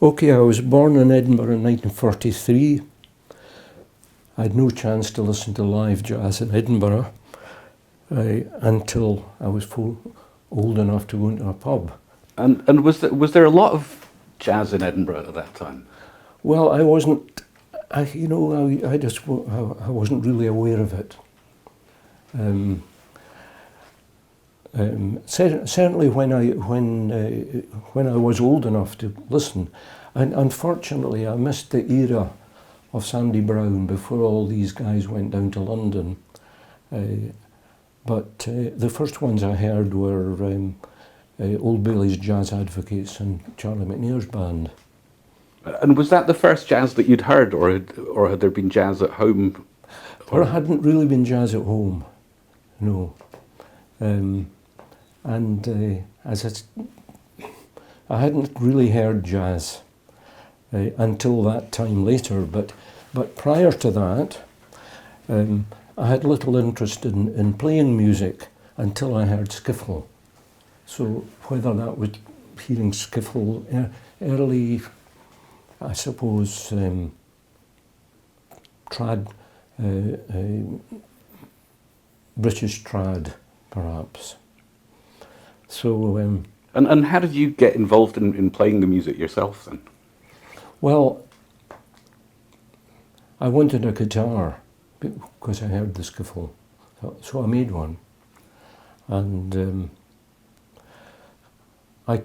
Okay, I was born in Edinburgh in 1943. I had no chance to listen to live jazz in Edinburgh until I was old enough to go into a pub. And was there a lot of jazz in Edinburgh at that time? Well, I wasn't. I wasn't really aware of it. Certainly when I was old enough to listen, and unfortunately I missed the era of Sandy Brown before all these guys went down to London. But the first ones I heard were Old Bailey's Jazz Advocates and Charlie McNair's band. And was that the first jazz that you'd heard, or had there been jazz at home? There hadn't really been jazz at home, no. I hadn't really heard jazz until that time later, but prior to that, I had little interest in playing music until I heard skiffle. So whether that was hearing skiffle early, I suppose, trad, British trad, perhaps. So, and how did you get involved in playing the music yourself then? Well, I wanted a guitar because I heard the skiffle, so I made one, and I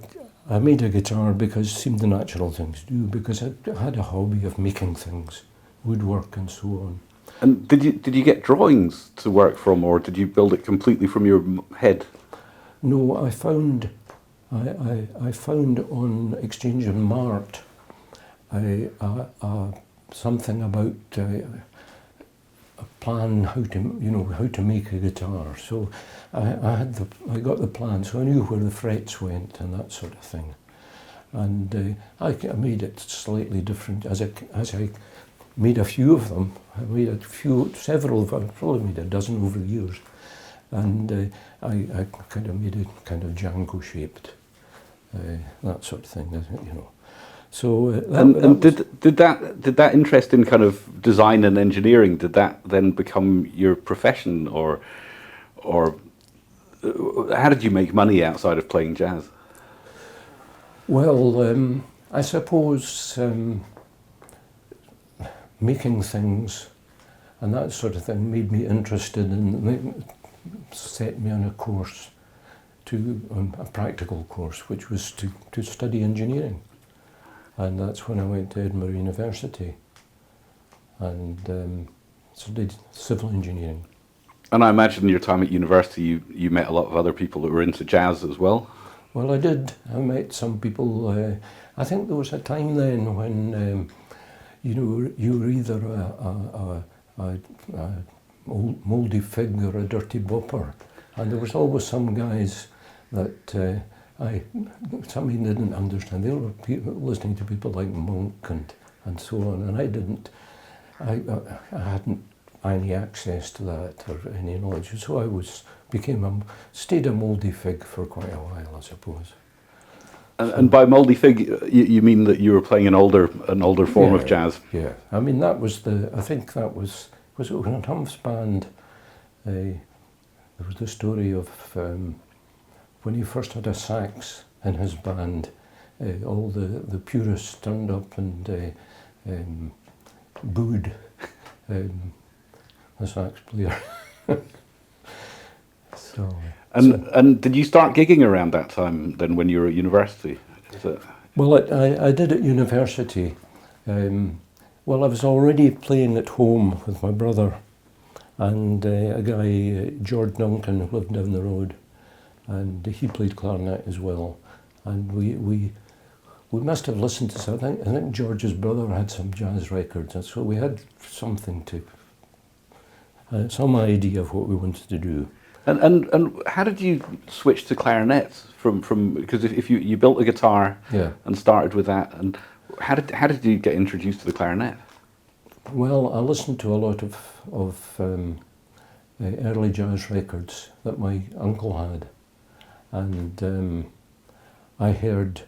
made a guitar because it seemed the natural thing to do, because I had a hobby of making things, woodwork and so on. And did you get drawings to work from, or did you build it completely from your head? No, I found on Exchange and Mart something about a plan how to make a guitar. So I got the plan, so I knew where the frets went and that sort of thing. And I made it slightly different as I made a few of them. I made several of them. I probably made a dozen over the years. And I kind of made it kind of Django shaped, that sort of thing, you know. So did that interest in kind of design and engineering, did that then become your profession, or how did you make money outside of playing jazz? Well, I suppose making things and that sort of thing made me interested in. Set me on a course, a practical course, which was to study engineering. And that's when I went to Edinburgh University and studied civil engineering. And I imagine in your time at university you met a lot of other people that were into jazz as well? Well, I did. I met some people. I think there was a time then when you were either a mouldy fig or a dirty bopper, and there was always some guys that somebody didn't understand. They were listening to people like Monk and so on, and I didn't. I hadn't any access to that or any knowledge, so I stayed a mouldy fig for quite a while, I suppose. And by mouldy fig, you mean that you were playing an older form of jazz? Yeah, I mean that was I think that was it when Hump's band. There was the story of when he first had a sax in his band, all the purists turned up and booed the sax player. And did you start gigging around that time then when you were at university? Well, I did at university. Well, I was already playing at home with my brother and a guy, George Duncan, who lived down the road, and he played clarinet as well. And we must have listened to something. I think George's brother had some jazz records, and so we had something some idea of what we wanted to do. And how did you switch to clarinet from because if you built a guitar and started with that, and how did you get introduced to the clarinet? Well, I listened to a lot of early jazz records that my uncle had, and I heard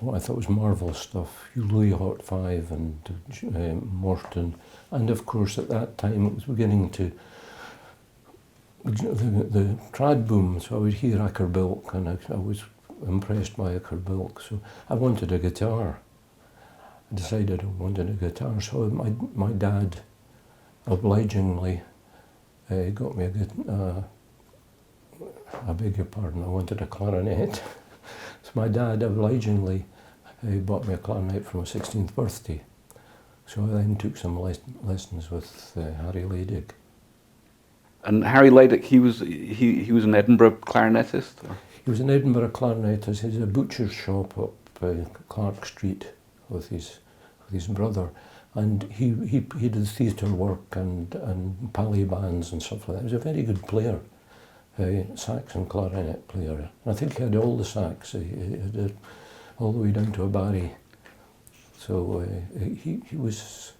what I thought was marvellous stuff, Louis Hot 5 and Morton. And of course at that time it was beginning to, the trad boom, so I would hear Akerbilk and I was impressed by Akerbilk, so I wanted a guitar. I decided I wanted a guitar, so my dad obligingly got me I beg your pardon, I wanted a clarinet. So my dad obligingly bought me a clarinet for my 16th birthday. So I then took some lessons with Harry Leidig. And Harry Leidig, he was an Edinburgh clarinetist? Or? He was an Edinburgh clarinetist. He had a butcher's shop up Clark Street with his brother, and he did theatre work and pally bands and stuff like that. He was a very good player, sax and clarinet player. And I think he had all the sax. He had it all the way down to a barry. So he was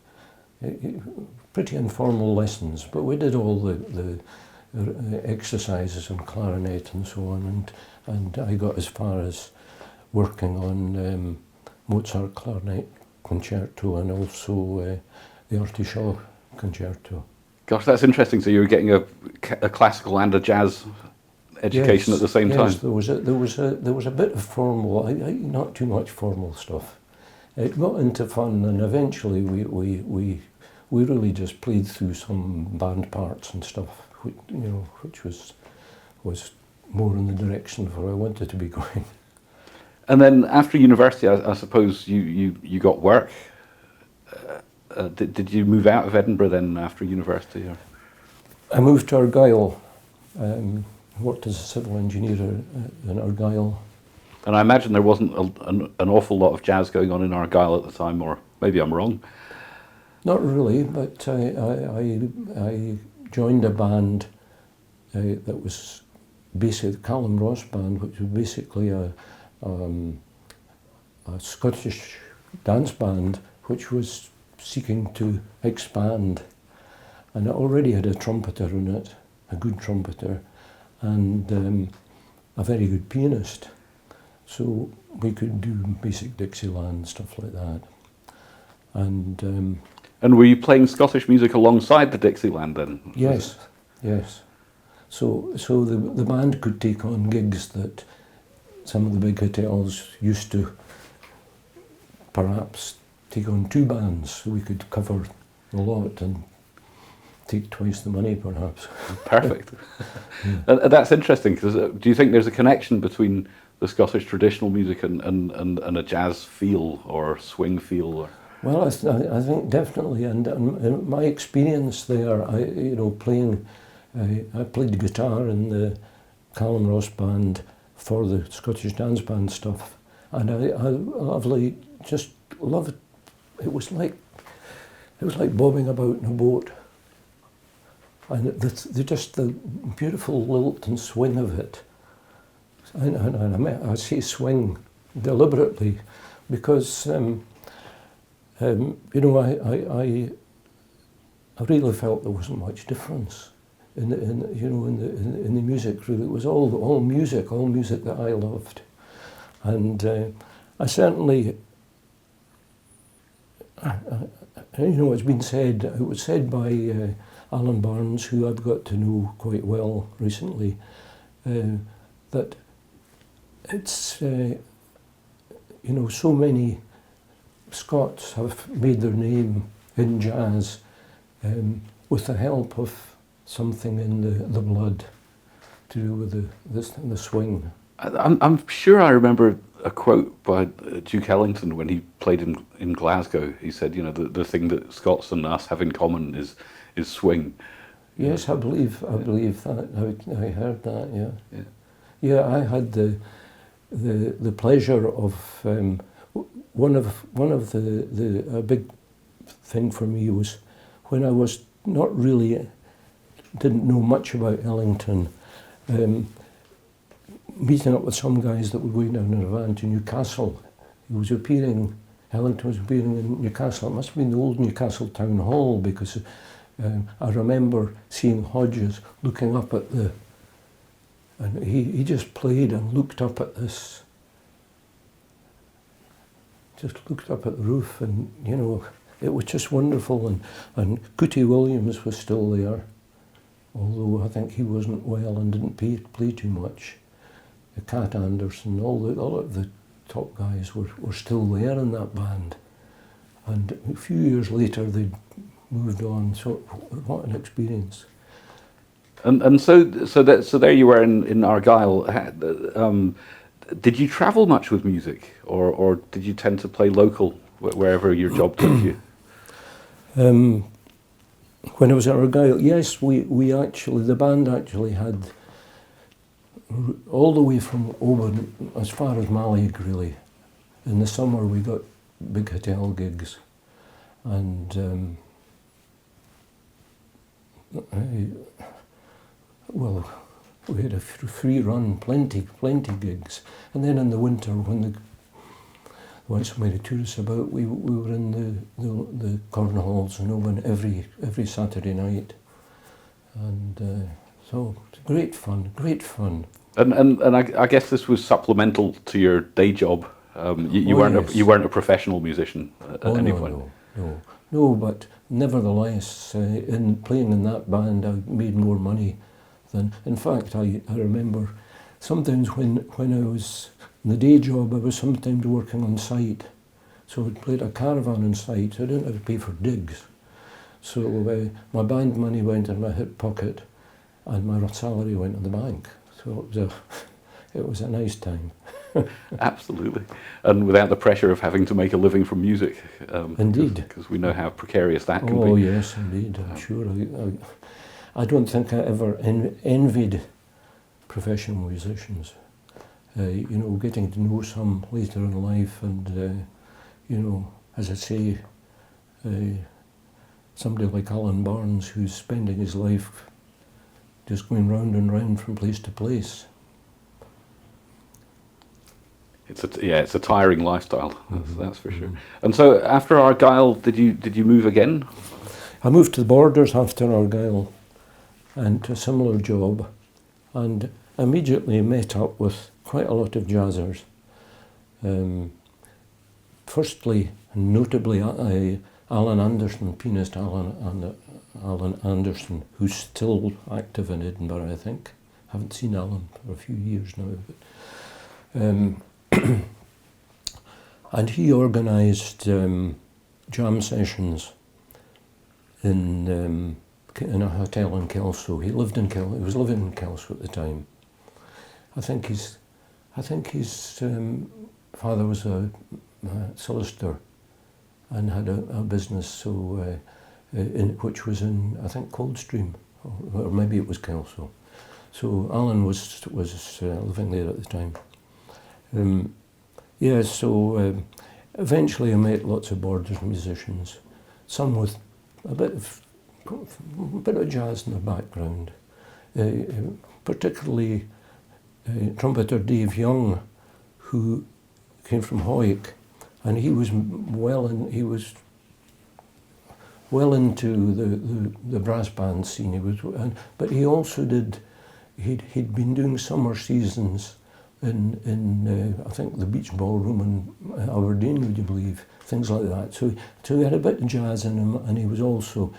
pretty informal lessons, but we did all the exercises on clarinet and so on, and I got as far as working on Mozart clarinet concerto and also the Artie Shaw concerto. Gosh, that's interesting. So you were getting a classical and a jazz education at the same time. Yes, there was a bit of formal, not too much formal stuff. It got into fun, and eventually we really just played through some band parts and stuff, which was more in the direction of where I wanted to be going. And then after university, I suppose you got work. Did you move out of Edinburgh then after university? Or? I moved to Argyll. Worked as a civil engineer in Argyll. And I imagine there wasn't an awful lot of jazz going on in Argyll at the time, or maybe I'm wrong. Not really, but I joined a band that was basically the Callum Ross band, which was basically a Scottish dance band which was seeking to expand, and it already had a trumpeter in it, a good trumpeter, and a very good pianist. So we could do basic Dixieland, stuff like that. And were you playing Scottish music alongside the Dixieland then? Yes, yes. So the band could take on gigs that some of the big hotels used to perhaps take on two bands, so we could cover the lot and take twice the money perhaps. Perfect. And that's interesting, because do you think there's a connection between the Scottish traditional music and a jazz feel or swing feel? Or? Well, I think definitely, and in my experience there, playing, I played guitar in the Callum Ross band for the Scottish dance band stuff, and I just loved it. It was like bobbing about in a boat, and the beautiful lilt and swing of it. And I say swing deliberately because I really felt there wasn't much difference in the music. Really, it was all music that I loved, and I certainly, it's been said. It was said by Alan Barnes, who I've got to know quite well recently, that it's so many Scots have made their name in jazz with the help of something in the blood to do with the swing. I'm sure I remember a quote by Duke Ellington when he played in Glasgow. He said, the thing that Scots and us have in common is swing. Yes, I believe that. I heard that. Yeah. I had the pleasure of one of the big thing for me was when I was didn't know much about Ellington, meeting up with some guys that were going down in a van to Newcastle. Ellington was appearing in Newcastle. It must have been the old Newcastle Town Hall, because I remember seeing Hodges looking up at and he just played and looked up at this just looked up at the roof, and it was just wonderful. And Cootie Williams was still there, although I think he wasn't well and didn't play too much. Cat Anderson, all of the top guys were still there in that band. And a few years later, they moved on. So what an experience! And so there you were in Argyll. Did you travel much with music, or did you tend to play local wherever your job took you? When I was at Argyll, yes, we actually, the band actually had all the way from Oban as far as Mallaig, really. In the summer we got big hotel gigs, and well, we had a free run, plenty gigs. And then in the winter, when there weren't so many tourists about, we were in the corn halls in Oban every Saturday night. And so great fun. And I guess this was supplemental to your day job. You weren't a professional musician at any point. No, but nevertheless, in playing in that band, I made more money than. In fact, I remember sometimes when I was in the day job, I was sometimes working on site. So I played a caravan on site, so I didn't have to pay for digs. So my band money went in my hip pocket, and my salary went in the bank. So it was a nice time. Absolutely, and without the pressure of having to make a living from music. Indeed, because we know how precarious that can be. Oh yes, indeed. I'm sure. I don't think I ever envied professional musicians. Getting to know some later in life, and as I say, somebody like Alan Barnes, who's spending his life just going round and round from place to place. It's a tiring lifestyle. That's for sure. And so after Argyll, did you move again? I moved to the Borders after Argyll, and to a similar job, and immediately met up with quite a lot of jazzers. Firstly, notably, Alan Anderson, pianist Alan Anderson, who's still active in Edinburgh, I think. Haven't seen Alan for a few years now. But, and he organised jam sessions in a hotel in Kelso. He was living in Kelso at the time. I think his father was a solicitor and had a business, so which was in, I think, Coldstream, or maybe it was Kelso. So Alan was living there at the time. So eventually I met lots of Borders musicians, some with a bit of jazz in their background, particularly trumpeter Dave Young, who came from Hawick, and he was well into the brass band scene. But he also he'd been doing summer seasons in I think the Beach Ballroom in Aberdeen, would you believe, things like that. So he had a bit of jazz in him, and he was also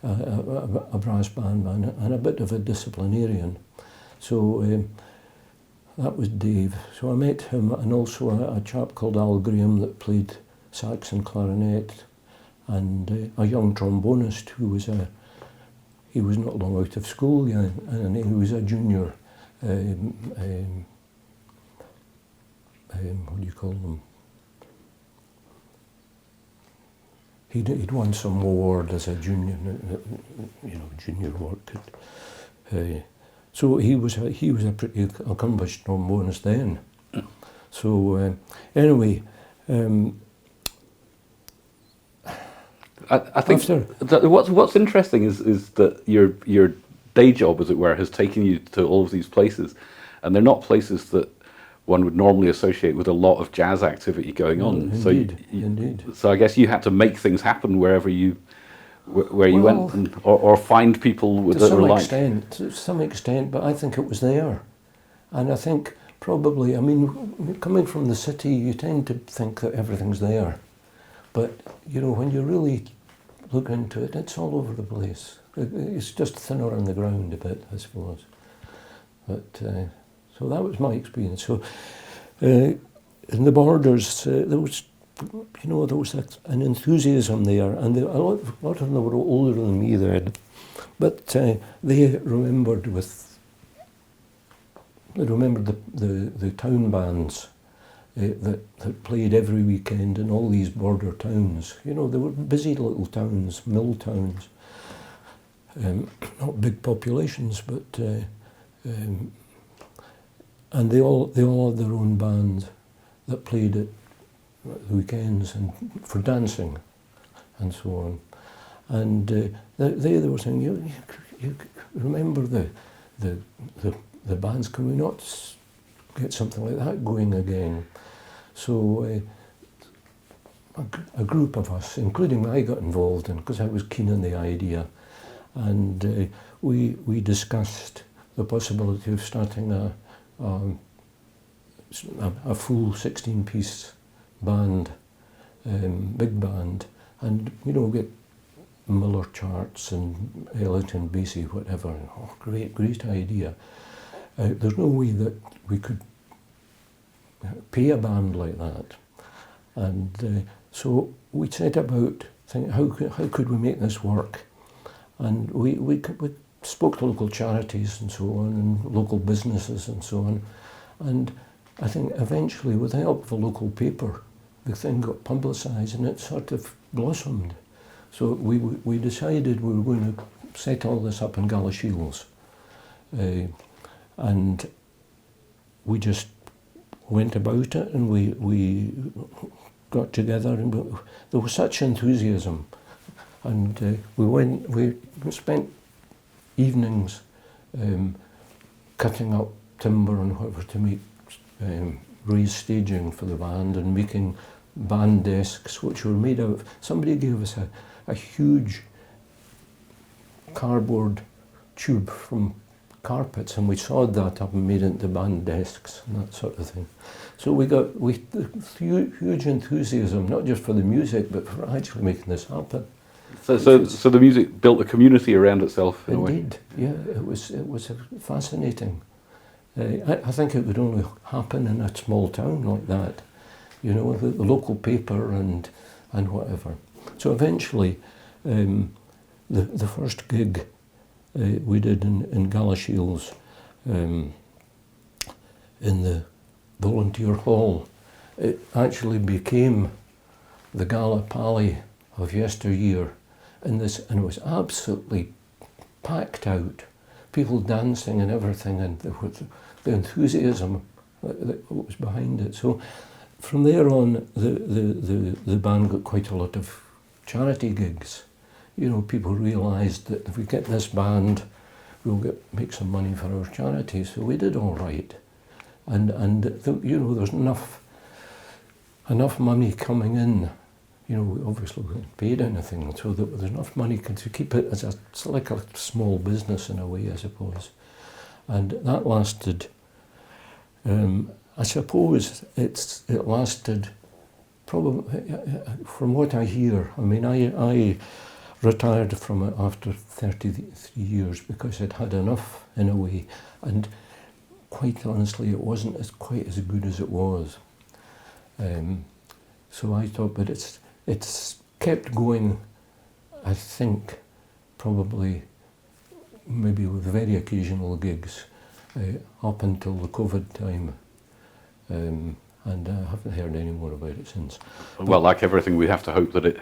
a brass band man and a bit of a disciplinarian. So that was Dave. So I met him, and also a chap called Al Graham that played sax and clarinet, and a young trombonist who was he was not long out of school yet, and he was a junior. What do you call them? He'd won some award as a junior, junior work. So he was a pretty accomplished trombonist then. So anyway, I think that what's interesting is that your day job, as it were, has taken you to all of these places, and they're not places that one would normally associate with a lot of jazz activity going on. Indeed. So I guess you had to make things happen wherever you went, or find people that were like. To some extent, but I think it was there, and I think Probably. I mean, coming from the city, you tend to think that everything's there. But, you know, when you really look into it, it's all over the place. It's just thinner on the ground a bit, I suppose. But, so that was my experience. So, in the Borders, there was, you know, there was an enthusiasm there, and a lot of them were older than me then. But they remembered the town bands that played every weekend in all these border towns. You know, they were busy little towns, mill towns, not big populations, but and they all had their own band that played at the weekends and for dancing and so on. And they were saying, you remember the bands, can we not get something like that going again? So a group of us, including I, got involved in, because I was keen on the idea, and we discussed the possibility of starting a full 16-piece band, big band, and, you know, get Miller charts and Ellington, Basie, whatever. Oh, great idea. There's no way that we could pay a band like that. And so we set about thinking, how could we make this work? And we spoke to local charities and so on, and local businesses and so on. And I think eventually, with the help of a local paper, the thing got publicised and it sort of blossomed. So we decided we were going to set all this up in Galashiels. And we just went about it, and we got together, and there was such enthusiasm. And we spent evenings cutting up timber and whatever to make raised staging for the band, and making band desks, which were made out of, somebody gave us a huge cardboard tube from carpets, and we sawed that up and made it into band desks and that sort of thing. So we got huge enthusiasm, not just for the music, but for actually making this happen. So the music built a community around itself in a way. Indeed, yeah, it was fascinating. I think it would only happen in a small town like that, you know, the local paper and whatever. So eventually, the first gig we did in Galashiels, in the volunteer hall, it actually became the Gala Pally of yesteryear, and it was absolutely packed out, people dancing and everything, and the enthusiasm that was behind it. So from there on, the band got quite a lot of charity gigs. You know, people realised that if we get this band, we'll make some money for our charity. So we did all right, and you know, there's enough money coming in. You know, we obviously weren't paid anything, so there's enough money to keep it as it's like a small business in a way, I suppose. And that lasted. I suppose it lasted probably, from what I hear. I mean, I retired from it after 33 years because I'd had enough in a way, and quite honestly, it wasn't quite as good as it was. So I thought, but it's kept going, I think, probably maybe with very occasional gigs up until the COVID time, and I haven't heard any more about it since. Well, like everything, we have to hope that it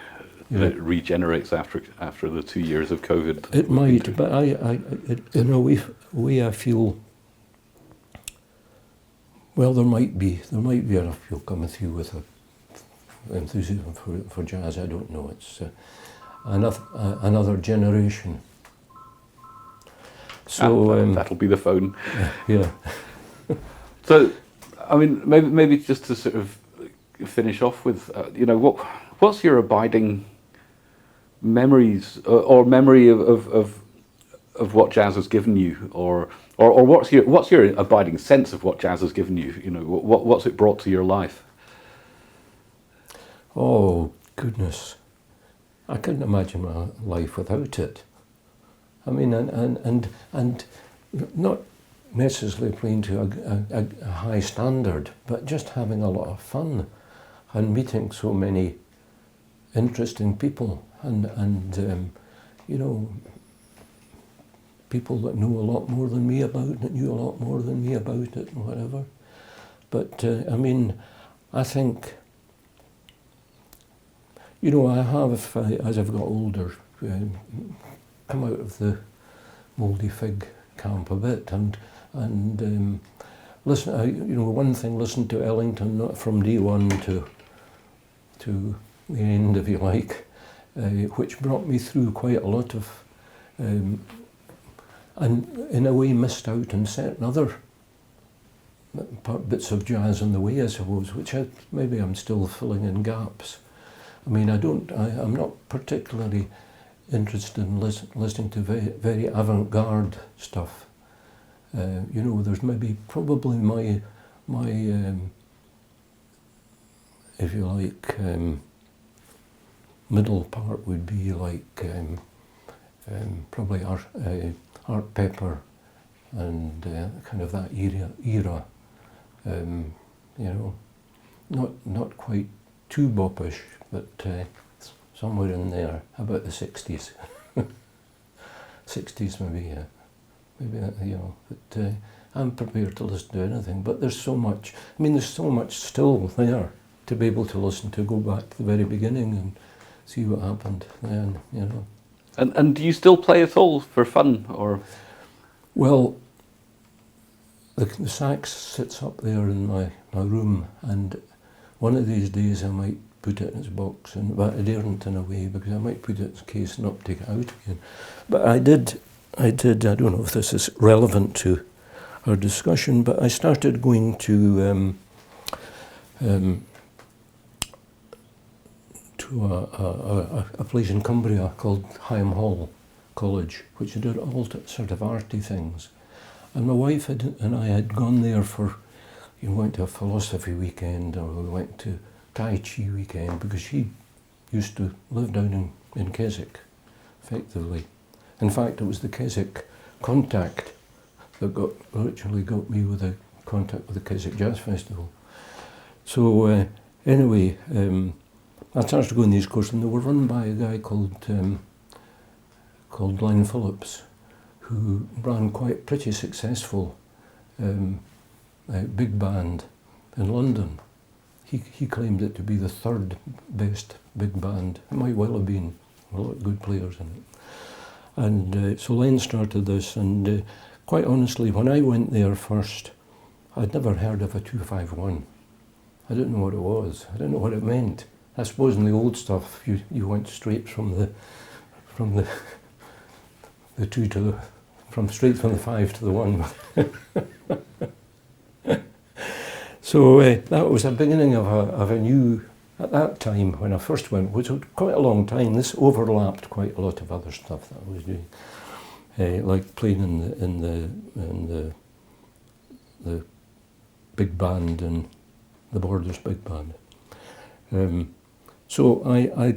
regenerates after the 2 years of COVID. It might, but in a way I feel, well, there might be enough people coming through with enthusiasm for jazz. I don't know. It's another generation. So that'll be the phone. Yeah. So, I mean, maybe just to sort of finish off with, you know, what's your abiding memories or memory of of what jazz has given you, or what's your abiding sense of what jazz has given you? You know, what's it brought to your life? Oh goodness, I couldn't imagine my life without it. I mean, and not necessarily playing to a high standard, but just having a lot of fun and meeting so many interesting people and you know, people that know a lot more than me about it, knew a lot more than me about it and whatever. But I mean, I think, you know, I have, as I've got older, come out of the mouldy fig camp a bit and listen, you know, one thing, listen to Ellington not from day one to the end, if you like, which brought me through quite a lot of, and in a way missed out on certain other bits of jazz on the way, I suppose, which maybe I'm still filling in gaps. I mean, I'm not particularly interested in listening to very avant-garde stuff. You know, there's probably my if you like, middle part would be like probably Art Pepper and kind of that era. You know, not quite too boppish, but somewhere in there, about the 60s. 60s maybe, yeah. Maybe, you know, but I'm prepared to listen to anything, but there's so much, I mean, there's so much still there to be able to listen to, go back to the very beginning and see what happened then, you know. And do you still play at all for fun, or? Well, the sax sits up there in my room, and one of these days I might put it in its box, but I daren't in a way, because I might put it in its case and not take it out again. But I did, I don't know if this is relevant to our discussion, but I started going to a place in Cumbria called Higham Hall College, which did all sort of arty things. And my wife and I had gone there for, you know, went to a philosophy weekend, or we went to Tai Chi weekend, because she used to live down in Keswick, effectively. In fact, it was the Keswick contact that literally got me with a contact with the Keswick Jazz Festival. So anyway, I started going these courses, and they were run by a guy called Glenn Phillips, who ran quite pretty successful big band in London. He claimed it to be the third best big band. It might well have been, a lot of good players in it. And so Len started this, and quite honestly, when I went there first, I'd never heard of a 251. I didn't know what it was. I didn't know what it meant. I suppose in the old stuff, you went straight from the two to straight from the 5 to the 1. So that was the beginning of a new, at that time when I first went, which was quite a long time. This overlapped quite a lot of other stuff that I was doing, like playing in the big band and the Borders Big Band. So I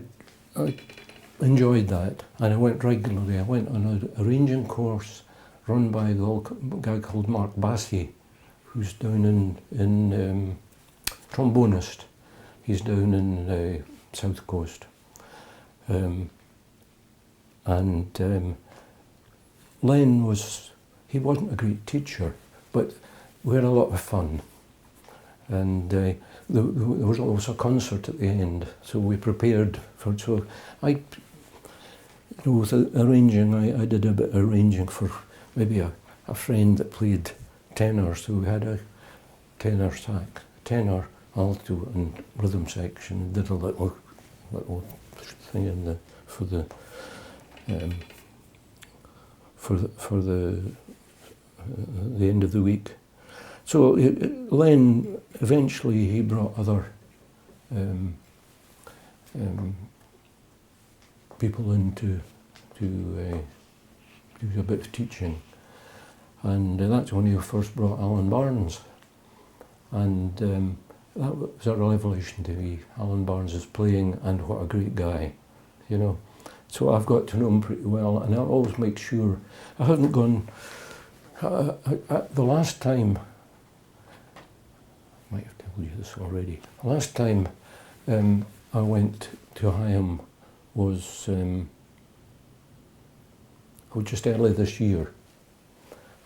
enjoyed that, and I went regularly. I went on an arranging course run by a guy called Mark Bassey, who's down in trombonist. He's down in South Coast. And Len he wasn't a great teacher, but we had a lot of fun. And there was also a concert at the end, so we prepared for, so with the arranging, I did a bit of arranging for maybe a friend that played tenor, so we had a tenor sax, tenor, alto and rhythm section, and did a little thing in for the end of the week. So Len, eventually he brought other people in to do a bit of teaching. And that's when he first brought Alan Barnes. And that was a revelation to me. Alan Barnes is playing, and what a great guy, you know. So I've got to know him pretty well, and I always make sure. I haven't gone, the last time, I might have told you this already, the last time I went to Higham was just early this year.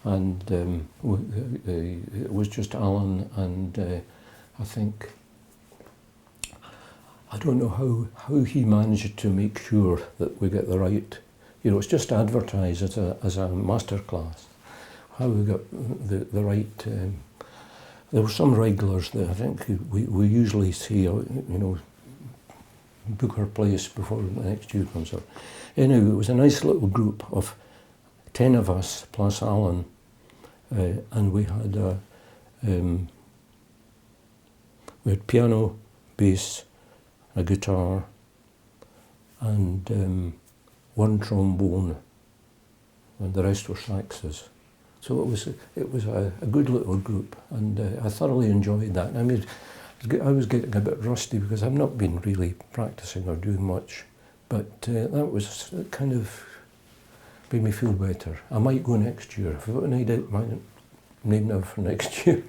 And it was just Alan and I think, I don't know how he managed to make sure that we get the right, you know, it's just advertised as a master class, how we got the right, there were some regulars that I think we usually see, you know, book our place before the next year comes up. Anyway, it was a nice little group of 10 of us plus Alan. And we had piano, bass, a guitar, and one trombone, and the rest were saxes. So it was a good little group, and I thoroughly enjoyed that. I mean, I was getting a bit rusty because I've not been really practicing or doing much, but that was kind of made me feel better. I might go next year. If I've got an idea, I might name now for next year.